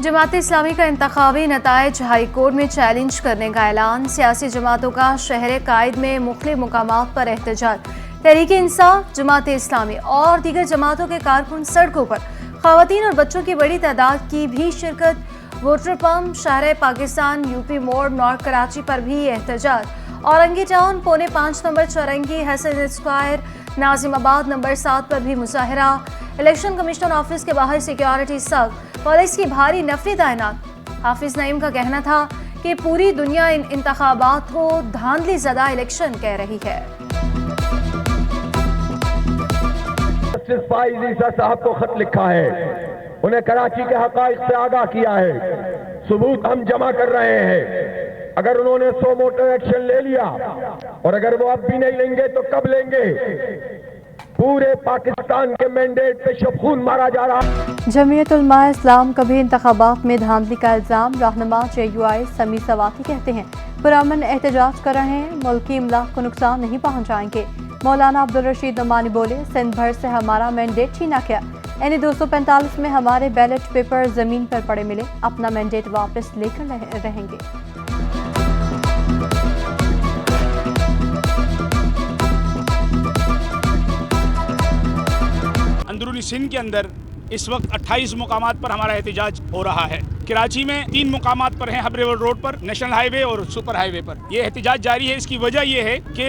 जमात इस्लामी का इंतखाबी नताइज high court में challenge करने का ऐलान। सियासी जमातों का शहर कायद में मुख्तलिफ मुकामात पर एहतजाज। तहरीक इंसाफ, जमात इस्लामी और दीगर जमातों के कारकुन सड़कों पर। खवातीन और बच्चों की बड़ी तादाद की भी शिरकत। वोटर पंप, शहर पाकिस्तान, यूपी मोड़, नॉर्थ कराची पर भी एहतजाज। औरंगी टाउन, पौने 5 नंबर चौरंगी, हसन स्क्वायर, नाजिमाबाद नंबर 7 पर भी मुजाहरा। इलेक्शन कमीशन ऑफिस के बाहर सिक्योरिटी सख्त, पुलिस की भारी नफरी तैनात। हाफिज नईम का कहना था कि पूरी दुनिया इन इंतखाबात को धांधली ज़दा इलेक्शन कह रही है। जस्टिस फाइज ईसा साहब को खत लिखा है, उन्हें कराची के हकाइक से आगाह किया है। सबूत हम जमा कर रहे हैं। अगर उन्होंने 100 मोटर एक्शन ले लिया और अगर वो अब भी नहीं लेंगे तो कब लेंगे? पूरे पाकिस्तान के मैंडेट पे शबखून मारा जा रहा। जमीयत उलमा इस्लाम कभी इंतखाबात में धांधली का इल्जाम। रहनुमा JUI समी सवाती कहते हैं पुरअमन एहतजाज कर रहे हैं, मुल्की इमलाक को नुकसान नहीं पहुँचाएंगे। मौलाना अब्दुल रशीद नुमानी बोले सिंध भर से हमारा मैंडेट छीना गया। NE 245 में हमारे बैलेट पेपर जमीन पर पड़े मिले, अपना मैंडेट वापस लेकर रहेंगे। अंदरूनी सिंध के अंदर इस वक्त 28 मुकामात पर हमारा एहतजाज हो रहा है। कराची में 3 मुकामात पर है, हबरेवल रोड पर, नेशनल हाईवे और सुपर हाईवे पर। ये एहतजाज जारी है। इसकी वजह यह है कि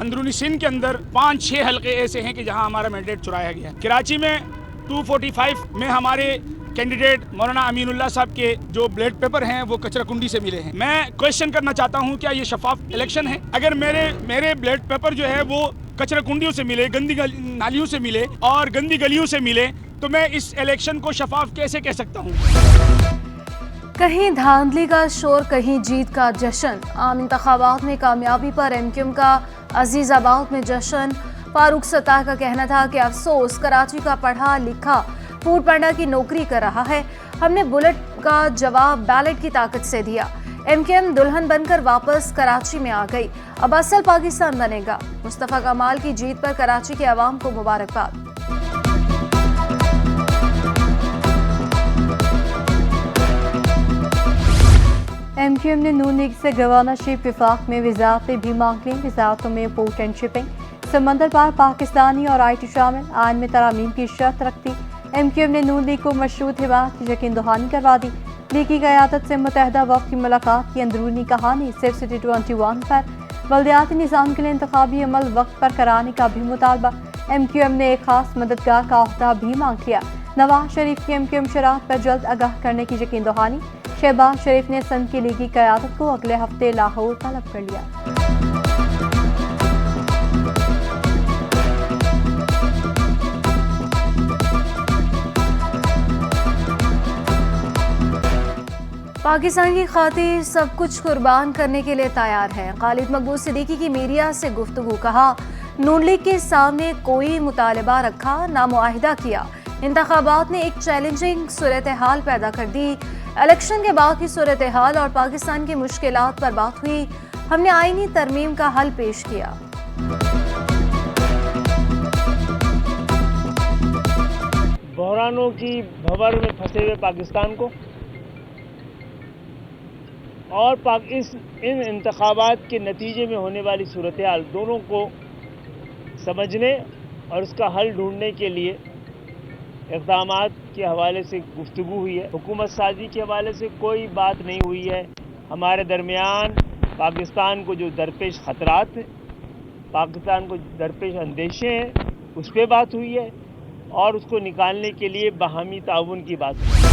अंदरूनी सिंध के अंदर 5-6 हलके ऐसे हैं कि जहां हमारा मैंडेट चुराया गया है। कराची में 245 में हमारे कैंडिडेट मौलाना अमीनुल्लाह साहब के जो बैलेट पेपर हैं वो कचरा कुंडी से मिले हैं। मैं क्वेश्चन करना चाहता हूं, क्या ये शफाफ इलेक्शन है? अगर मेरे बैलेट पेपर जो है वो कचरा कुंडियों से मिले, गंदी नालियों से मिले और गंदी गलियों से मिले, तो मैं इस इलेक्शन को शफाफ कैसे कह सकता हूँ? कहीं धांधली का शोर, कहीं जीत का जश्न। आम इंतखाबात में कामयाबी पर MQM का अजीज़ाबाद में जश्न। फारूक सत्तार का कहना था कि अफसोस कराची का पढ़ा लिखा फूड पैंडा की नौकरी कर रहा है। हमने बुलेट का जवाब बैलेट की ताकत से दिया। MQM दुल्हन बनकर वापस कराची में आ गई, अब असल पाकिस्तान बनेगा। मुस्तफ़ा कमाल की जीत पर कराची के अवाम को मुबारकबाद। MQM ने नून लीग से गवर्नरशिप विफाक में वज़ारतें भी मांग ली। वज़ारतों में पोर्ट एंड शिपिंग, समंदर पार पाकिस्तानी और IT शामिल। आइन में तरामीम की शर्त रखती। MQM ने नून लीग को मशरूत हिबात की यकीन दहानी करवा दी। लीग की क़यादत से मुत्तहदा वक्त की मुलाकात की अंदरूनी कहानी। सिर्फ सिटी 21 पर बल्दियाती निज़ाम के लिए इंतखाबी अमल वक्त पर कराने का भी मुतालबा। MQM ने एक खास मददगार का ओहदा भी मांग लिया। नवाज शरीफ की MQM शरात पर जल्द आगाह करने की यकीन दहानी। शहबाज शरीफ ने संघ की लीगी क़यादत को अगले हफ्ते लाहौर तलब कर लिया। पाकिस्तान की खातिर सब कुछ कुर्बान करने के लिए तैयार है। खालिद मकबूल सिद्दीकी की मीडिया से गुफ्तगू। कहा नून लीग के सामने कोई मुतालबा रखा ना मुआहिदा किया। इंतखाबात ने एक चैलेंजिंग सूरत हाल पैदा कर दी। इलेक्शन के बाद की सूरत हाल और पाकिस्तान की मुश्किलात पर बात हुई। हमने आईनी तरमीम का हल पेश किया। बहरानों की भंवर में फंसे हुए पाकिस्तान को और इन इंतखाबात के नतीजे में होने वाली सूरत हाल दोनों को समझने और उसका हल ढूंढने के लिए इक़दामात के हवाले से गुफ्तगू हुई है। हुकूमत साजी के हवाले से कोई बात नहीं हुई है। हमारे दरमियान पाकिस्तान को जो दरपेश ख़तरात हैं, पाकिस्तान को दरपेश अंदेशे हैं, उस पर बात हुई है और उसको निकालने के लिए बाहमी ताउन की बात हुई है।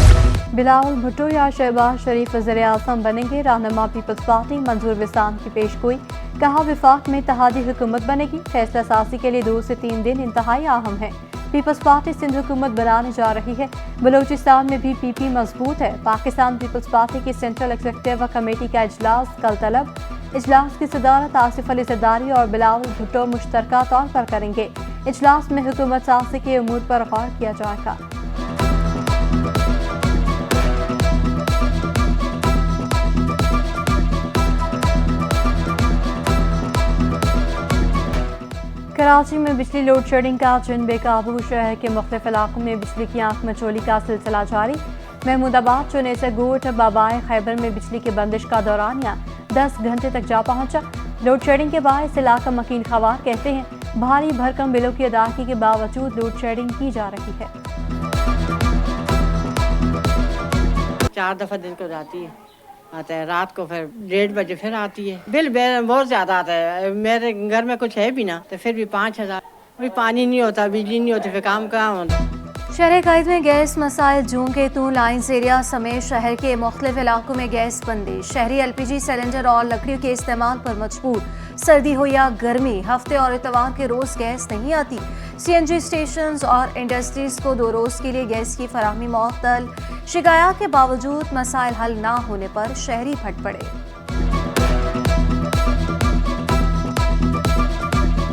बिलावल भुट्टो या शहबाज शरीफ वज़ीर-ए-आज़म बनेंगे। रहनुमा पीपल्स पार्टी मंजूर विसान की पेशगोई। कहा विफाक में इत्तेहादी हुकूमत बनेगी। फैसला साजी के लिए 2 से 3 दिन इंतहाई अहम है। पीपल्स पार्टी सिंध हुकूमत बनाने जा रही है। बलूचिस्तान में भी PP मजबूत है। पाकिस्तान पीपल्स पार्टी की सेंट्रल एग्जीक्यूटिव कमेटी का इजलास कल तलब। इजलास की सदारत आसिफ अली ज़रदारी और बिलावल भुट्टो मुश्तरका तौर पर करेंगे। इजलास में हुकूमत साजी के उमूर पर गौर किया जाएगा। कराची में बिजली लोड शेडिंग का जिन बेकाबू। शहर के मुख्तलिफ इलाकों में बिजली की आंख मचोली का सिलसिला जारी। महमूदाबाद चुने से गोट बाबाए खैबर में बिजली की बंदिश का दौरानिया 10 घंटे तक जा पहुंचा। लोड शेडिंग के बायस इलाका मकीन खवार कहते हैं भारी भरकम बिलों की अदायगी के बावजूद लोड शेडिंग की जा रही है। 4 दफ़ा दिन को जाती है, आता है रात को, फिर 1:30 बजे फिर आती है। बिल बहुत ज़्यादा आता है। मेरे घर में कुछ है भी ना, तो फिर भी 5000। अभी पानी नहीं होता, बिजली नहीं होती, फिर काम कहाँ होता। शहर कायद में गैस मसाइल जून के तू लाइन्स एरिया समेत शहर के मुख्तलिफ इलाकों में गैस बंदी। शहरी LPG सिलेंडर और लकड़ियों के इस्तेमाल पर मजबूर। सर्दी हो या गर्मी, हफ्ते और इतवार के रोज गैस नहीं आती। CNG स्टेशन और इंडस्ट्रीज को 2 रोज के लिए गैस की फराहमी मुअत्तल। शिकायत के बावजूद मसाइल हल ना होने पर शहरी फट पड़े।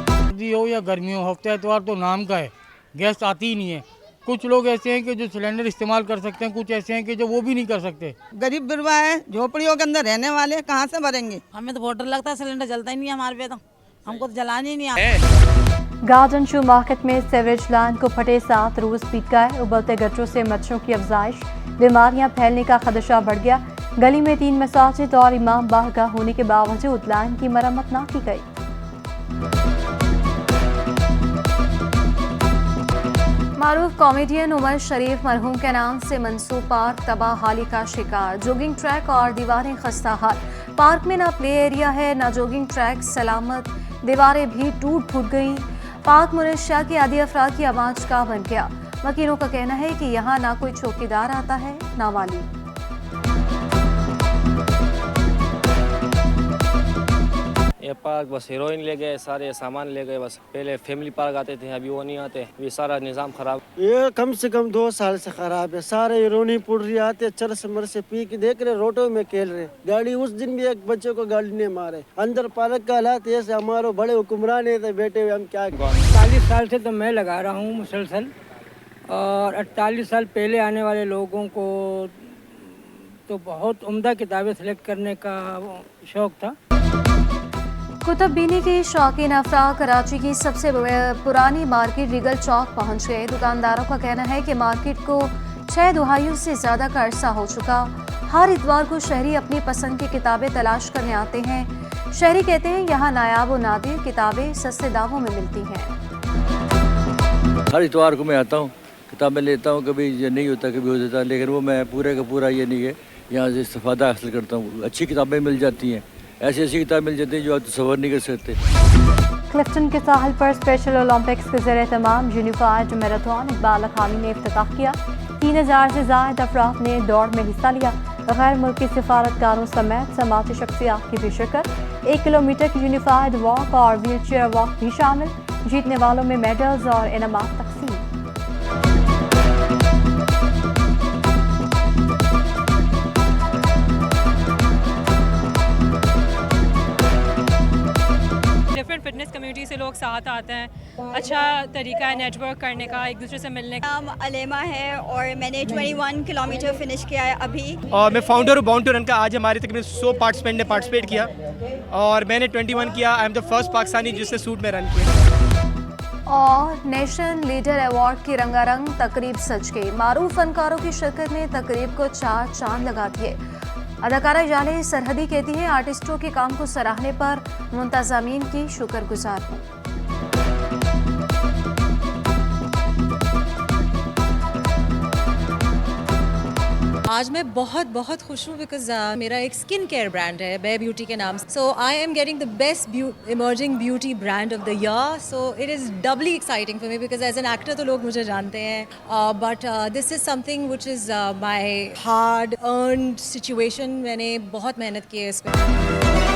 सर्दी हो या गर्मी हो, हफ्ते इतवार तो नाम का है, गैस आती ही नहीं है। कुछ लोग ऐसे हैं कि जो सिलेंडर इस्तेमाल कर सकते हैं, कुछ ऐसे हैं कि जो वो भी नहीं कर सकते। गरीब बिरवा है, झोपड़ियों के अंदर रहने वाले कहाँ से भरेंगे। हमें तो बहुत डर लगता है, सिलेंडर जलता ही नहीं है हमारे पे, तो हमको तो जलाने ही नहीं आता। गार्डन शू मार्केट में सीवरेज लाइन को फटे 7 रोज बीत गए। उबलते गटरों से मच्छरों की अफजाइश, बीमारियां फैलने का खदशा बढ़ गया। गली में 3 मसाजिद और इमाम बारगाह होने के बावजूद लाइन की मरम्मत ना की गई। मारूफ कॉमेडियन उमर शरीफ मरहूम के नाम से मंसूब पार्क तबाह हाली का शिकार। जॉगिंग ट्रैक और दीवारें खस्ता हाल। पार्क में ना प्ले एरिया है, ना जॉगिंग ट्रैक सलामत, दीवारें भी टूट फूट गई। पार्क मुनशिया की आदि अफराद की आवाज का बन गया। वकीलों का कहना है कि यहाँ ना कोई चौकीदार आता है, ना वाली। ये पार्क बस हीरोइन ले गए, सारे सामान ले गए। बस पहले फैमिली पार्क आते थे, अभी वो नहीं आते। ये सारा निज़ाम खराब। ये कम से कम 2 साल से खराब है। सारे हीरोइन पुड़ रही आते, चरस मर से पी के देख रहे, रोडों में खेल रहे। गाड़ी उस दिन भी एक बच्चे को गाड़ी ने मारे। अंदर पार्क का हालात ऐसे, हमारे बड़े हुक्मरान है बैठे हुए, हम क्या। 40 साल से तो मैं लगा रहा हूँ मुसलसल, और 48 साल पहले आने वाले लोगों को तो बहुत उम्दा किताबें सेलेक्ट करने का शौक था। कुतुब बीनी की शौकीन अफराद कराची की सबसे पुरानी मार्केट रीगल चौक पहुंच गए। दुकानदारों का कहना है कि मार्केट को 6 दहाइयों से ज्यादा का अरसा हो चुका। हर इतवार को शहरी अपनी पसंद की किताबें तलाश करने आते हैं। शहरी कहते हैं यहाँ नायाब और नादिर किताबें सस्ते दामों में मिलती हैं। हर इतवार को मैं आता हूँ, किताबें लेता हूँ, कभी ये नहीं होता कभी हो जाता है, लेकिन वो मैं पूरे का पूरा ये नहीं है, यहाँ से इस्तेफादा हासिल करता हूँ। अच्छी किताबें मिल जाती हैं, ऐसी ऐसी किताब मिल जाती है जो आप तसव्वुर नहीं कर सकते। क्लिफ्टन के साहिल पर स्पेशल ओलंपिक्स के ज़रिए तमाम यूनिफाइड मैराथन इकबाल खानी ने इफ्तिताह किया। 3000 से ज़ायद अफराद ने दौड़ में हिस्सा लिया। गैर मुल्की सिफारतकारों समेत समाजी शख्सियात की भी शिरकत। 1 किलोमीटर की यूनिफाइड वॉक और व्हील चेयर वॉक भी शामिल। जीतने वालों में मेडल्स और इनामात तकसीम। फिटनेस कम्युनिटी से लोग साथ आते हैं, अच्छा तरीका है नेटवर्क करने का, एक दूसरे से मिलने का। नाम अलेमा है और मैंने 21 किलोमीटर फिनिश किया है अभी। और मैं फाउंडर हूँ बाउंड टू रन का। आज हमारे तकरीबन 100 पार्टिसिपेंट ने पार्टिसिपेट किया और मैंने 21 किया। I am the first Pakistani जिसने सूट में रन किया। और नेशन लीडर अवार्ड की रंगारंग तकरीब सज गई। मारूफ फनकारों की शिरकत ने तकरीब को 4 चांद लगा दिए। अदाकारा जाले सरहदी कहती है आर्टिस्टों के काम को सराहने पर मुंतज़मीन की शुक्रगुजार हूँ। आज मैं बहुत खुश हूँ बिकॉज मेरा एक स्किन केयर ब्रांड है बे ब्यूटी के नाम से। So I am getting the best emerging beauty brand of the year. So it is doubly exciting for me because as an actor तो लोग मुझे जानते हैं, but this is something which is my hard earned situation. मैंने बहुत मेहनत की है इस पर।